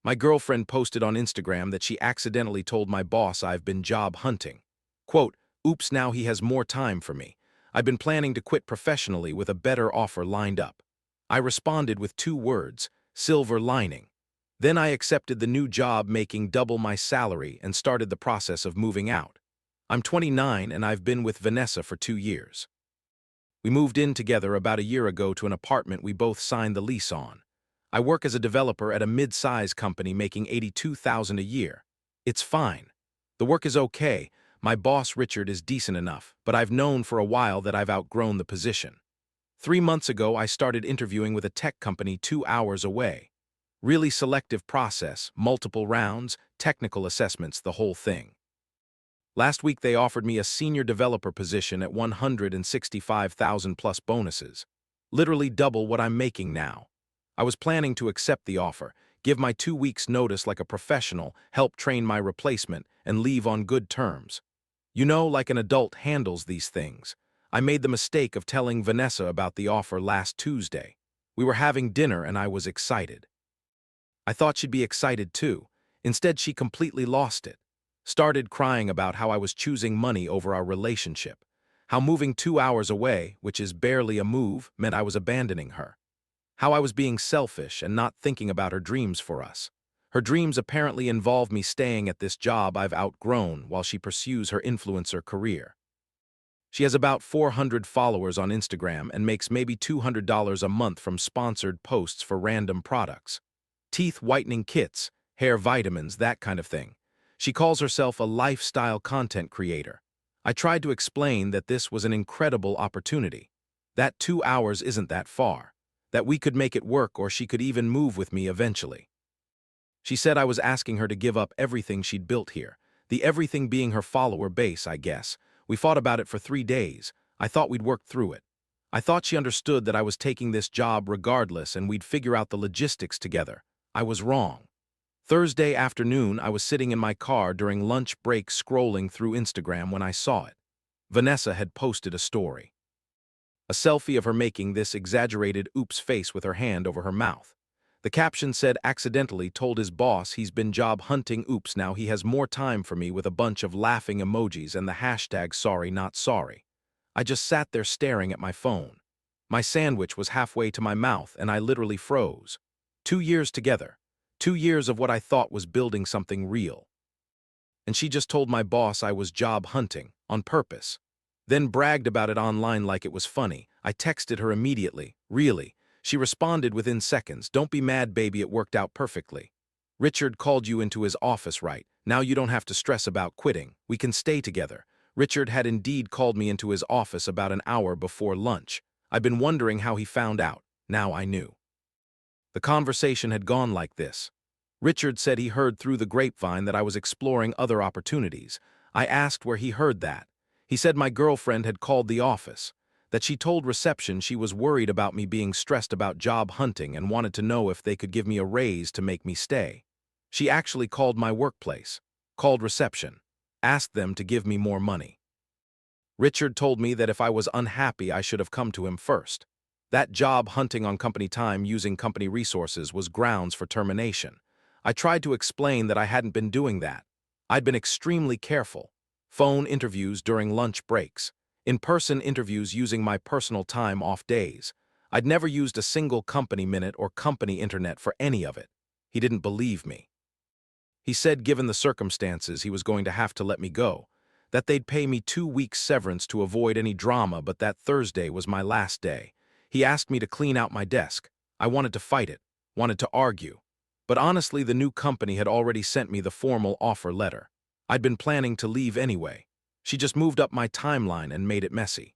My girlfriend posted on Instagram that she accidentally told my boss I've been job hunting. Quote, "Oops, now he has more time for me. I've been planning to quit professionally with a better offer lined up." I responded with 2 words, silver lining. Then I accepted the new job making double my salary and started the process of moving out. I'm 29 and I've been with Vanessa for 2 years. We moved in together about a year ago to an apartment we both signed the lease on. I work as a developer at a mid-size company making $82,000 a year. It's fine. The work is okay. My boss, Richard, is decent enough, but I've known for a while that I've outgrown the position. 3 months ago, I started interviewing with a tech company 2 hours away. Really selective process, multiple rounds, technical assessments, the whole thing. Last week, they offered me a senior developer position at $165,000 plus bonuses. Literally double what I'm making now. I was planning to accept the offer, give my 2 weeks' notice like a professional, help train my replacement, and leave on good terms. You know, like an adult handles these things. I made the mistake of telling Vanessa about the offer last Tuesday. We were having dinner and I was excited. I thought she'd be excited too. Instead, she completely lost it. Started crying about how I was choosing money over our relationship. How moving 2 hours away, which is barely a move, meant I was abandoning her. How I was being selfish and not thinking about her dreams for us. Her dreams apparently involve me staying at this job I've outgrown while she pursues her influencer career. She has about 400 followers on Instagram and makes maybe $200 a month from sponsored posts for random products. Teeth whitening kits, hair vitamins, that kind of thing. She calls herself a lifestyle content creator. I tried to explain that this was an incredible opportunity. That 2 hours isn't that far. That we could make it work or she could even move with me eventually. She said I was asking her to give up everything she'd built here, the everything being her follower base, I guess. We fought about it for 3 days. I thought we'd work through it. I thought she understood that I was taking this job regardless and we'd figure out the logistics together. I was wrong. Thursday afternoon, I was sitting in my car during lunch break scrolling through Instagram when I saw it. Vanessa had posted a story. A selfie of her making this exaggerated oops face with her hand over her mouth. The caption said, "Accidentally told his boss he's been job hunting, oops, now he has more time for me," with a bunch of laughing emojis and the hashtag sorry not sorry. I just sat there staring at my phone. My sandwich was halfway to my mouth and I literally froze. 2 years together. 2 years of what I thought was building something real. And she just told my boss I was job hunting, on purpose. Then bragged about it online like it was funny. I texted her immediately, "Really?" She responded within seconds, "Don't be mad, baby, it worked out perfectly. Richard called you into his office, right? Now you don't have to stress about quitting. We can stay together." Richard had indeed called me into his office about an hour before lunch. I'd been wondering how he found out. Now I knew. The conversation had gone like this. Richard said he heard through the grapevine that I was exploring other opportunities. I asked where he heard that. He said my girlfriend had called the office, that she told reception she was worried about me being stressed about job hunting and wanted to know if they could give me a raise to make me stay. She actually called my workplace, called reception, asked them to give me more money. Richard told me that if I was unhappy, I should have come to him first. That job hunting on company time using company resources was grounds for termination. I tried to explain that I hadn't been doing that. I'd been extremely careful. Phone interviews during lunch breaks. In-person interviews using my personal time off days. I'd never used a single company minute or company internet for any of it. He didn't believe me. He said given the circumstances he was going to have to let me go, that they'd pay me 2 weeks severance to avoid any drama, but that Thursday was my last day. He asked me to clean out my desk. I wanted to fight it, wanted to argue. But honestly, the new company had already sent me the formal offer letter. I'd been planning to leave anyway. She just moved up my timeline and made it messy.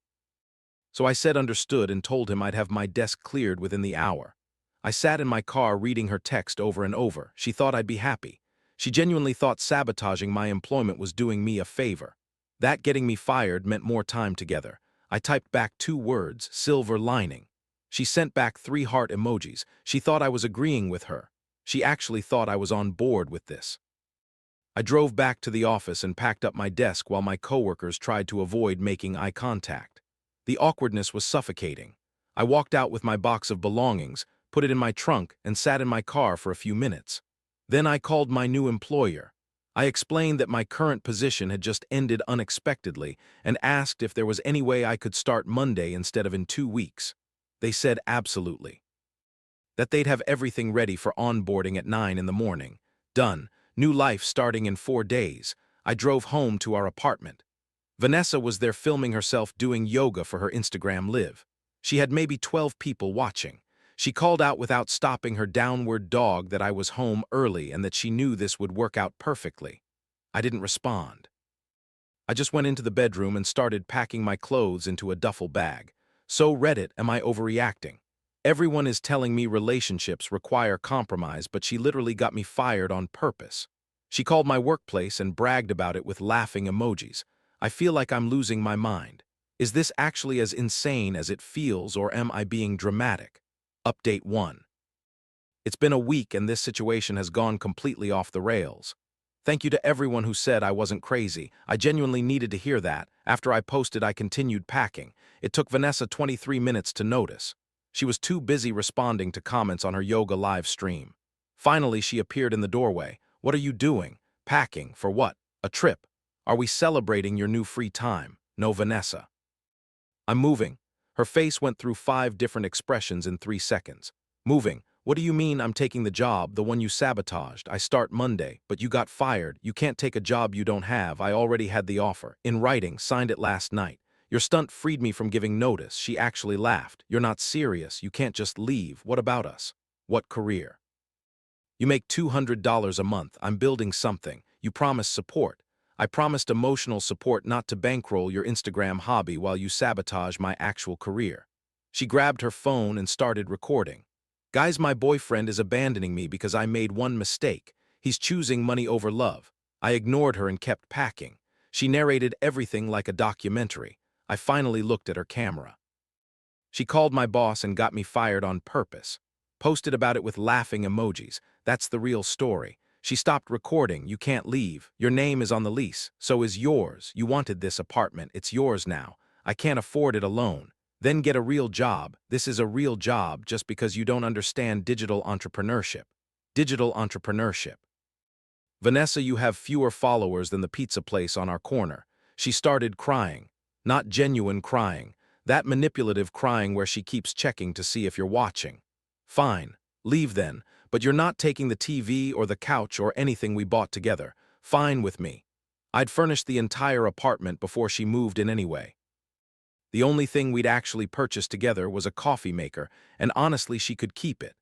So I said understood and told him I'd have my desk cleared within the hour. I sat in my car reading her text over and over. She thought I'd be happy. She genuinely thought sabotaging my employment was doing me a favor. That getting me fired meant more time together. I typed back 2 words, silver lining. She sent back 3 heart emojis. She thought I was agreeing with her. She actually thought I was on board with this. I drove back to the office and packed up my desk while my coworkers tried to avoid making eye contact. The awkwardness was suffocating. I walked out with my box of belongings, put it in my trunk, and sat in my car for a few minutes. Then I called my new employer. I explained that my current position had just ended unexpectedly and asked if there was any way I could start Monday instead of in 2 weeks. They said absolutely. That they'd have everything ready for onboarding at 9 in the morning. Done. New life starting in 4 days. I drove home to our apartment. Vanessa was there filming herself doing yoga for her Instagram live. She had maybe 12 people watching. She called out without stopping her downward dog that I was home early and that she knew this would work out perfectly. I didn't respond. I just went into the bedroom and started packing my clothes into a duffel bag. So Reddit, am I overreacting? Everyone is telling me relationships require compromise, but she literally got me fired on purpose. She called my workplace and bragged about it with laughing emojis. I feel like I'm losing my mind. Is this actually as insane as it feels, or am I being dramatic? Update 1. It's been a week and this situation has gone completely off the rails. Thank you to everyone who said I wasn't crazy. I genuinely needed to hear that. After I posted, I continued packing. It took Vanessa 23 minutes to notice. She was too busy responding to comments on her yoga live stream. Finally, she appeared in the doorway. What are you doing? Packing. For what? A trip. Are we celebrating your new free time? No, Vanessa. I'm moving. Her face went through 5 different expressions in 3 seconds. Moving. What do you mean I'm taking the job, the one you sabotaged? I start Monday, but you got fired. You can't take a job you don't have. I already had the offer. In writing, signed it last night. Your stunt freed me from giving notice. She actually laughed. You're not serious. You can't just leave. What about us? What career? You make $200 a month. I'm building something. You promised support. I promised emotional support, not to bankroll your Instagram hobby while you sabotage my actual career. She grabbed her phone and started recording. Guys, my boyfriend is abandoning me because I made one mistake. He's choosing money over love. I ignored her and kept packing. She narrated everything like a documentary. I finally looked at her camera. She called my boss and got me fired on purpose. Posted about it with laughing emojis. That's the real story. She stopped recording. You can't leave. Your name is on the lease. So is yours. You wanted this apartment. It's yours now. I can't afford it alone. Then get a real job. This is a real job just because you don't understand digital entrepreneurship. Digital entrepreneurship. Vanessa, you have fewer followers than the pizza place on our corner. She started crying. Not genuine crying. That manipulative crying where she keeps checking to see if you're watching. Fine. Leave then. But you're not taking the TV or the couch or anything we bought together. Fine with me. I'd furnished the entire apartment before she moved in anyway. The only thing we'd actually purchased together was a coffee maker, and honestly, she could keep it.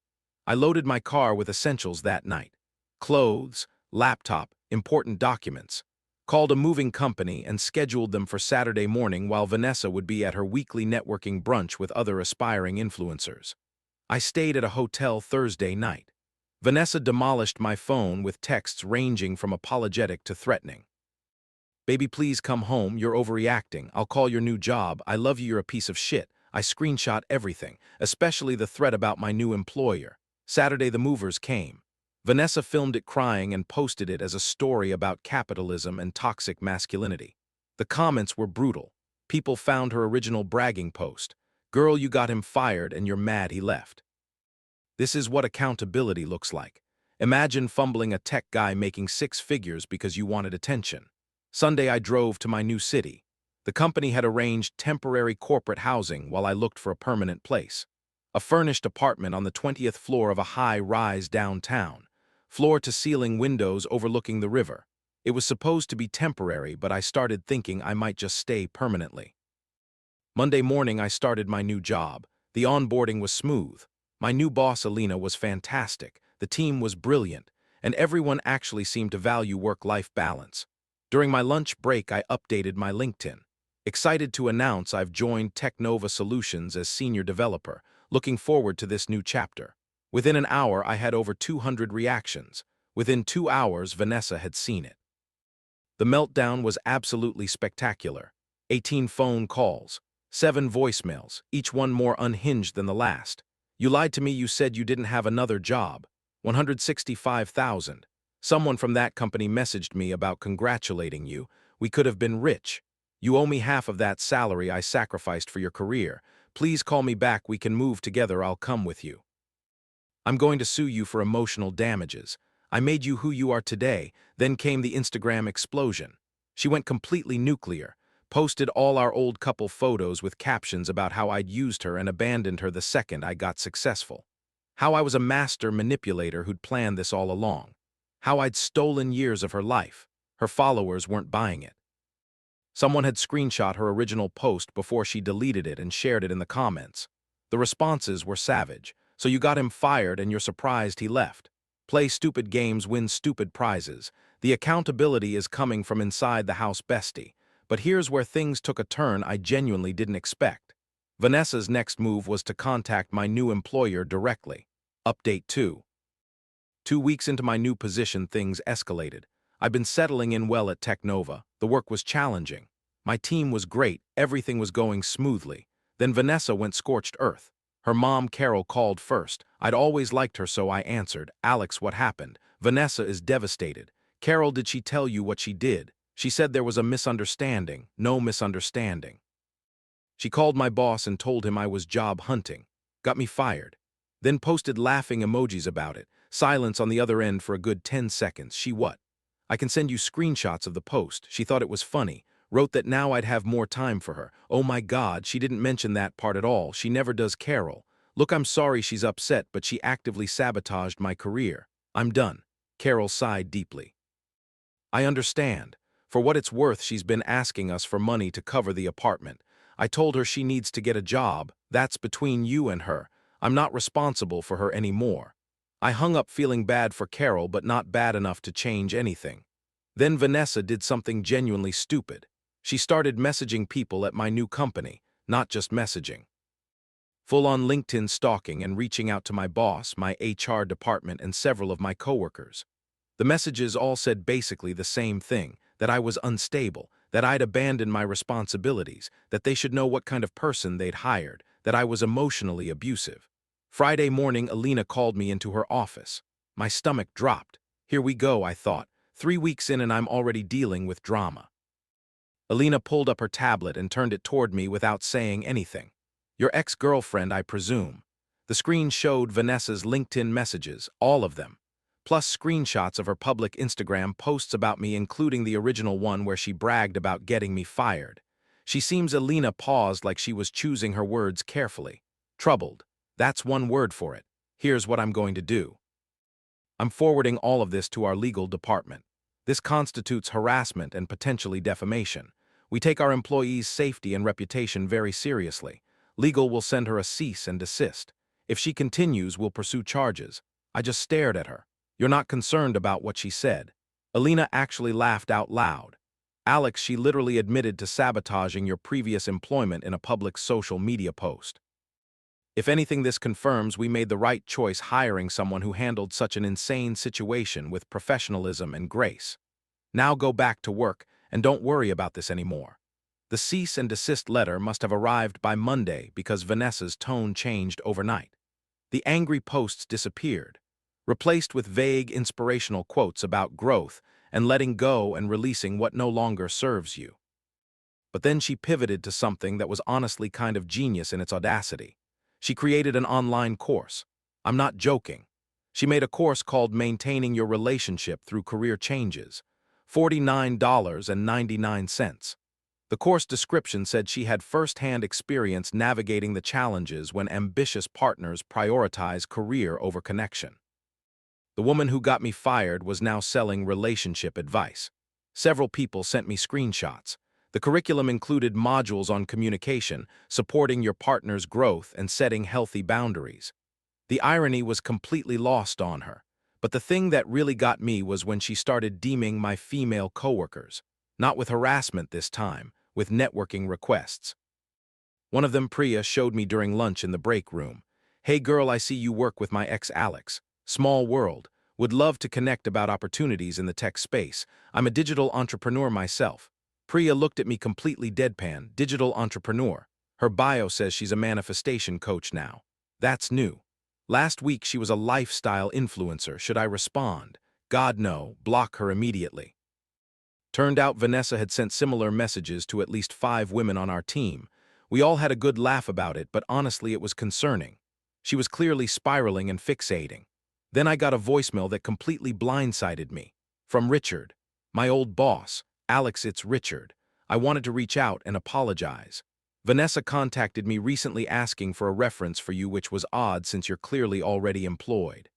I loaded my car with essentials that night. Clothes, laptop, important documents. Called a moving company and scheduled them for Saturday morning while Vanessa would be at her weekly networking brunch with other aspiring influencers. I stayed at a hotel Thursday night. Vanessa demolished my phone with texts ranging from apologetic to threatening. Baby, please come home. You're overreacting. I'll call your new job. I love you. You're a piece of shit. I screenshot everything, especially the thread about my new employer. Saturday, the movers came. Vanessa filmed it crying and posted it as a story about capitalism and toxic masculinity. The comments were brutal. People found her original bragging post. Girl, you got him fired and you're mad he left. This is what accountability looks like. Imagine fumbling a tech guy making 6 figures because you wanted attention. Sunday, I drove to my new city. The company had arranged temporary corporate housing while I looked for a permanent place. A furnished apartment on the 20th floor of a high-rise downtown. Floor-to-ceiling windows overlooking the river. It was supposed to be temporary, but I started thinking I might just stay permanently. Monday morning, I started my new job. The onboarding was smooth. My new boss, Alina, was fantastic. The team was brilliant, and everyone actually seemed to value work-life balance. During my lunch break, I updated my LinkedIn. Excited to announce I've joined Technova Solutions as senior developer, looking forward to this new chapter. Within an hour, I had over 200 reactions. Within 2 hours, Vanessa had seen it. The meltdown was absolutely spectacular. 18 phone calls, 7 voicemails, each one more unhinged than the last. You lied to me. You said you didn't have another job. 165,000. Someone from that company messaged me about congratulating you. We could have been rich. You owe me half of that salary I sacrificed for your career. Please call me back. We can move together. I'll come with you. I'm going to sue you for emotional damages. I made you who you are today. Then came the Instagram explosion. She went completely nuclear, posted all our old couple photos with captions about how I'd used her and abandoned her the second I got successful. How I was a master manipulator who'd planned this all along. How I'd stolen years of her life. Her followers weren't buying it. Someone had screenshot her original post before she deleted it and shared it in the comments. The responses were savage. So you got him fired and you're surprised he left. Play stupid games, win stupid prizes. The accountability is coming from inside the house, bestie. But here's where things took a turn I genuinely didn't expect. Vanessa's next move was to contact my new employer directly. Update 2. 2 weeks into my new position, things escalated. I've been settling in well at Technova. The work was challenging. My team was great. Everything was going smoothly. Then Vanessa went scorched earth. Her mom, Carol, called first. I'd always liked her, so I answered. Alex, what happened? Vanessa is devastated. Carol, did she tell you what she did? She said there was a misunderstanding. No misunderstanding. She called my boss and told him I was job hunting. Got me fired. Then posted laughing emojis about it. Silence on the other end for a good 10 seconds. She what? I can send you screenshots of the post. She thought it was funny. Wrote that now I'd have more time for her. Oh my God, she didn't mention that part at all. She never does, Carol. Look, I'm sorry she's upset, but she actively sabotaged my career. I'm done. Carol sighed deeply. I understand. For what it's worth, she's been asking us for money to cover the apartment. I told her she needs to get a job. That's between you and her. I'm not responsible for her anymore. I hung up feeling bad for Carol, but not bad enough to change anything. Then Vanessa did something genuinely stupid. She started messaging people at my new company, not just messaging. Full-on LinkedIn stalking and reaching out to my boss, my HR department, and several of my coworkers. The messages all said basically the same thing, that I was unstable, that I'd abandoned my responsibilities, that they should know what kind of person they'd hired, that I was emotionally abusive. Friday morning, Alina called me into her office. My stomach dropped. Here we go, I thought. 3 weeks in and I'm already dealing with drama. Alina pulled up her tablet and turned it toward me without saying anything. Your ex-girlfriend, I presume. The screen showed Vanessa's LinkedIn messages, all of them, plus screenshots of her public Instagram posts about me, including the original one where she bragged about getting me fired. She seems Alina paused like she was choosing her words carefully. Troubled. That's one word for it. Here's what I'm going to do. I'm forwarding all of this to our legal department. This constitutes harassment and potentially defamation. We take our employees' safety and reputation very seriously. Legal will send her a cease and desist. If she continues, we'll pursue charges. I just stared at her. You're not concerned about what she said. Alina actually laughed out loud. Alex, she literally admitted to sabotaging your previous employment in a public social media post. If anything, this confirms we made the right choice hiring someone who handled such an insane situation with professionalism and grace. Now go back to work and don't worry about this anymore. The cease and desist letter must have arrived by Monday because Vanessa's tone changed overnight. The angry posts disappeared, replaced with vague inspirational quotes about growth and letting go and releasing what no longer serves you. But then she pivoted to something that was honestly kind of genius in its audacity. She created an online course. I'm not joking. She made a course called Maintaining Your Relationship Through Career Changes, $49.99. The course description said she had first-hand experience navigating the challenges when ambitious partners prioritize career over connection. The woman who got me fired was now selling relationship advice. Several people sent me screenshots. The curriculum included modules on communication, supporting your partner's growth, and setting healthy boundaries. The irony was completely lost on her. But the thing that really got me was when she started deeming my female coworkers. Not with harassment this time, with networking requests. One of them, Priya, showed me during lunch in the break room. Hey girl, I see you work with my ex Alex. Small world. Would love to connect about opportunities in the tech space. I'm a digital entrepreneur myself. Priya looked at me completely deadpan. Digital entrepreneur. Her bio says she's a manifestation coach now. That's new. Last week she was a lifestyle influencer. Should I respond? God no, block her immediately. Turned out Vanessa had sent similar messages to at least 5 women on our team. We all had a good laugh about it, but honestly it was concerning. She was clearly spiraling and fixating. Then I got a voicemail that completely blindsided me. From Richard. My old boss. Alex, it's Richard. I wanted to reach out and apologize. Vanessa contacted me recently asking for a reference for you, which was odd since you're clearly already employed.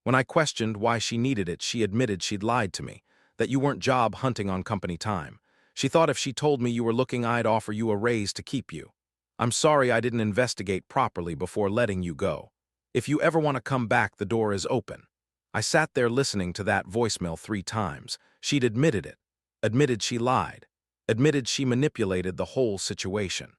When I questioned why she needed it, she admitted she'd lied to me, that you weren't job hunting on company time. She thought if she told me you were looking, I'd offer you a raise to keep you. I'm sorry I didn't investigate properly before letting you go. If you ever want to come back, the door is open. I sat there listening to that voicemail 3 times. She'd admitted it. Admitted she lied. Admitted she manipulated the whole situation.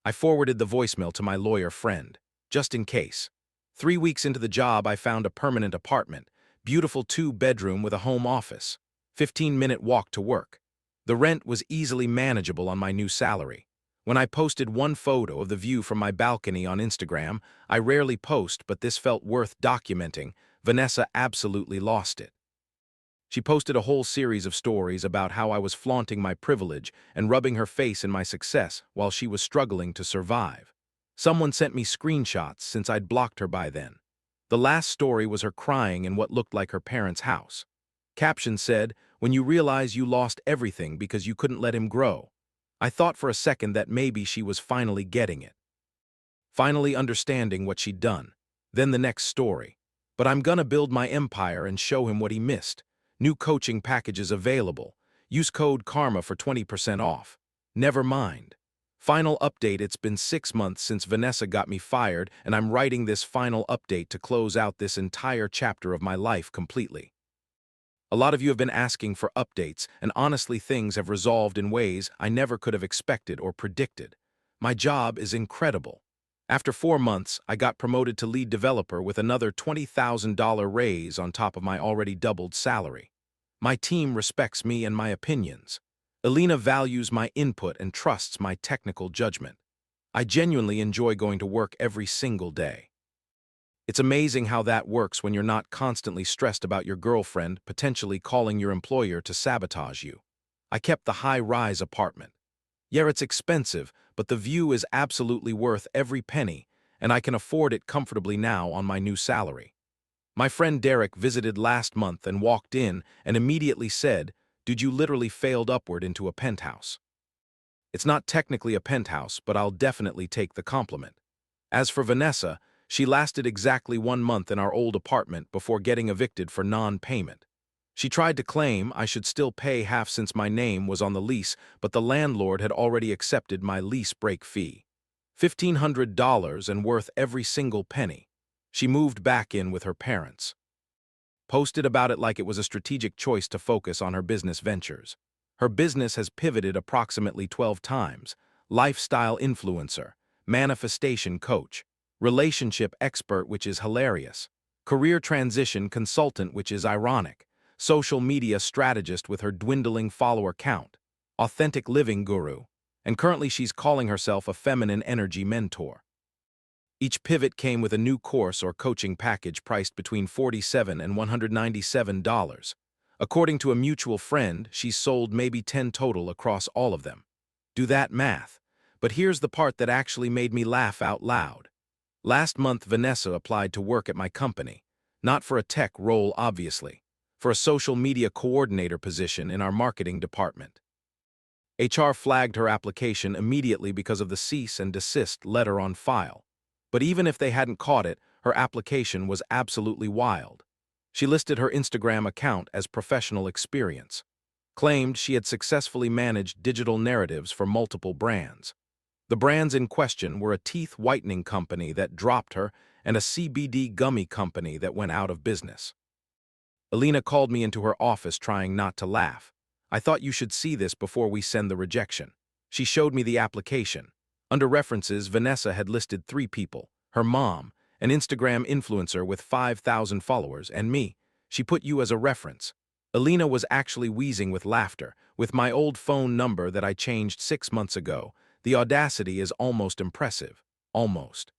I forwarded the voicemail to my lawyer friend, just in case. 3 weeks into the job, I found a permanent apartment, beautiful 2-bedroom with a home office, 15-minute walk to work. The rent was easily manageable on my new salary. When I posted one photo of the view from my balcony on Instagram, I rarely post, but this felt worth documenting. Vanessa absolutely lost it. She posted a whole series of stories about how I was flaunting my privilege and rubbing her face in my success while she was struggling to survive. Someone sent me screenshots since I'd blocked her by then. The last story was her crying in what looked like her parents' house. Caption said, "When you realize you lost everything because you couldn't let him grow." I thought for a second that maybe she was finally getting it. Finally understanding what she'd done. Then the next story. "But I'm gonna build my empire and show him what he missed. New coaching packages available. Use code KARMA for 20% off. Never mind. Final update: it's been 6 months since Vanessa got me fired, and I'm writing this final update to close out this entire chapter of my life completely. A lot of you have been asking for updates, and honestly, things have resolved in ways I never could have expected or predicted. My job is incredible. After 4 months, I got promoted to lead developer with another $20,000 raise on top of my already doubled salary. My team respects me and my opinions. Elena values my input and trusts my technical judgment. I genuinely enjoy going to work every single day. It's amazing how that works when you're not constantly stressed about your girlfriend potentially calling your employer to sabotage you. I kept the high-rise apartment. Yeah, it's expensive, but the view is absolutely worth every penny, and I can afford it comfortably now on my new salary. My friend Derek visited last month and walked in and immediately said, "Dude, you literally failed upward into a penthouse." It's not technically a penthouse, but I'll definitely take the compliment. As for Vanessa, she lasted exactly 1 month in our old apartment before getting evicted for non-payment. She tried to claim I should still pay half since my name was on the lease, but the landlord had already accepted my lease break fee. $1,500 and worth every single penny. She moved back in with her parents. Posted about it like it was a strategic choice to focus on her business ventures. Her business has pivoted approximately 12 times. Lifestyle influencer, manifestation coach, relationship expert, which is hilarious, career transition consultant, which is ironic, social media strategist with her dwindling follower count, authentic living guru, and currently she's calling herself a feminine energy mentor. Each pivot came with a new course or coaching package priced between $47 and $197. According to a mutual friend, she's sold maybe 10 total across all of them. Do that math. But here's the part that actually made me laugh out loud. Last month, Vanessa applied to work at my company. Not for a tech role, obviously. For a social media coordinator position in our marketing department. HR flagged her application immediately because of the cease and desist letter on file. But even if they hadn't caught it, her application was absolutely wild. She listed her Instagram account as professional experience. Claimed she had successfully managed digital narratives for multiple brands. The brands in question were a teeth whitening company that dropped her and a CBD gummy company that went out of business. Elena called me into her office trying not to laugh. "I thought you should see this before we send the rejection." She showed me the application. Under references, Vanessa had listed 3 people: her mom, an Instagram influencer with 5,000 followers, and me. She put you as a reference. Elena was actually wheezing with laughter. With my old phone number that I changed 6 months ago, the audacity is almost impressive. Almost.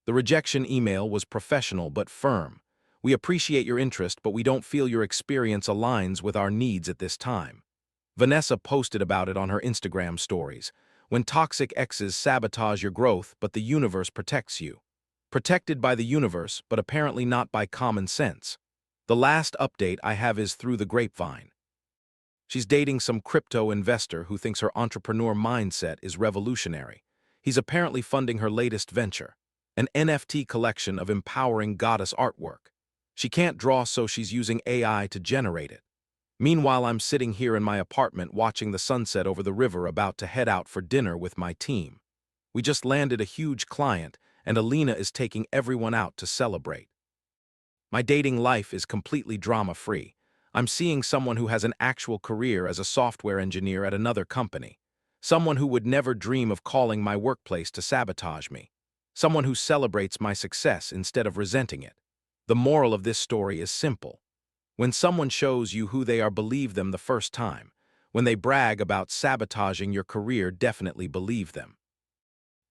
The rejection email was professional but firm. "We appreciate your interest, but we don't feel your experience aligns with our needs at this time." Vanessa posted about it on her Instagram stories. "When toxic exes sabotage your growth, but the universe protects you." Protected by the universe, but apparently not by common sense. The last update I have is through the grapevine. She's dating some crypto investor who thinks her entrepreneur mindset is revolutionary. He's apparently funding her latest venture, an NFT collection of empowering goddess artwork. She can't draw, so she's using AI to generate it. Meanwhile, I'm sitting here in my apartment watching the sunset over the river, about to head out for dinner with my team. We just landed a huge client, and Alina is taking everyone out to celebrate. My dating life is completely drama-free. I'm seeing someone who has an actual career as a software engineer at another company. Someone who would never dream of calling my workplace to sabotage me. Someone who celebrates my success instead of resenting it. The moral of this story is simple. When someone shows you who they are, believe them the first time. When they brag about sabotaging your career, definitely believe them.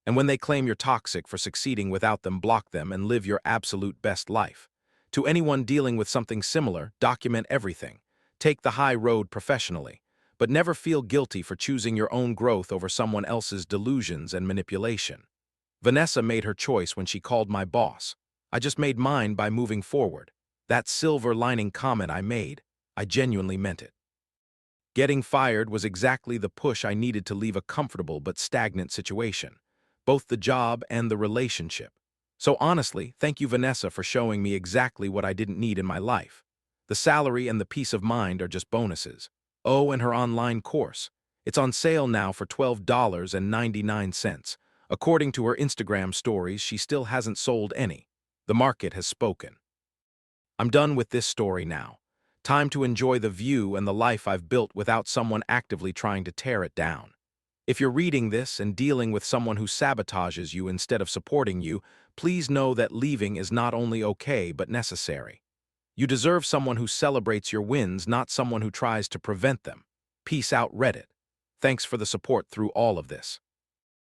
And when they claim you're toxic for succeeding without them, block them and live your absolute best life. To anyone dealing with something similar, document everything. Take the high road professionally, but never feel guilty for choosing your own growth over someone else's delusions and manipulation. Vanessa made her choice when she called my boss. I just made mine by moving forward. That silver lining comment I made, I genuinely meant it. Getting fired was exactly the push I needed to leave a comfortable but stagnant situation, both the job and the relationship. So honestly, thank you, Vanessa, for showing me exactly what I didn't need in my life. The salary and the peace of mind are just bonuses. Oh, and her online course. It's on sale now for $12.99. According to her Instagram stories, she still hasn't sold any. The market has spoken. I'm done with this story now. Time to enjoy the view and the life I've built without someone actively trying to tear it down. If you're reading this and dealing with someone who sabotages you instead of supporting you, please know that leaving is not only okay but necessary. You deserve someone who celebrates your wins, not someone who tries to prevent them. Peace out, Reddit. Thanks for the support through all of this.